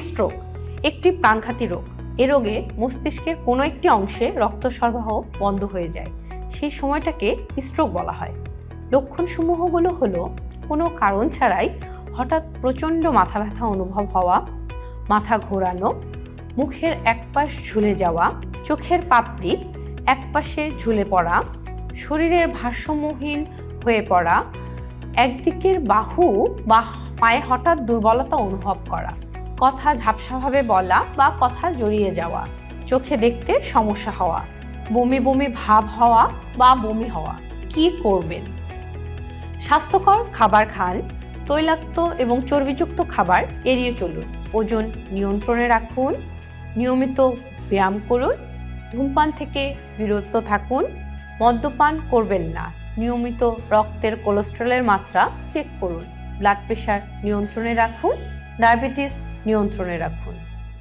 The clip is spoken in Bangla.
স্ট্রোক একটি প্রাণঘাতী রোগ। এ রোগে মস্তিষ্কের কোনো একটি অংশে রক্ত সরবরাহ বন্ধ হয়ে যায়, সেই সময়টাকে স্ট্রোক বলা হয়। লক্ষণসমূহগুলো হলো কোনো কারণ ছাড়াই হঠাৎ প্রচণ্ড মাথা ব্যথা অনুভব হওয়া, মাথা ঘোরানো, মুখের একপাশ ঝুলে যাওয়া, চোখের পাপড়ি একপাশে ঝুলে পড়া, শরীরের ভারসাম্যহীন হয়ে পড়া, একদিকের বাহু বা পায়ে হঠাৎ দুর্বলতা অনুভব করা, কথা ঝাপসাভাবে বলা বা কথা জড়িয়ে যাওয়া, চোখে দেখতে সমস্যা হওয়া, বমি বমি ভাব হওয়া বা বমি হওয়া। কি করবেন? স্বাস্থ্যকর খাবার খান, তৈলাক্ত এবং চর্বিযুক্ত খাবার এড়িয়ে চলুন, ওজন নিয়ন্ত্রণে রাখুন, নিয়মিত ব্যায়াম করুন, ধূমপান থেকে বিরত থাকুন, মদ্যপান করবেন না, নিয়মিত রক্তের কোলেস্টেরলের মাত্রা চেক করুন, ব্লাড প্রেশার নিয়ন্ত্রণে রাখুন, ডায়াবেটিস নিয়ন্ত্রণে রাখুন।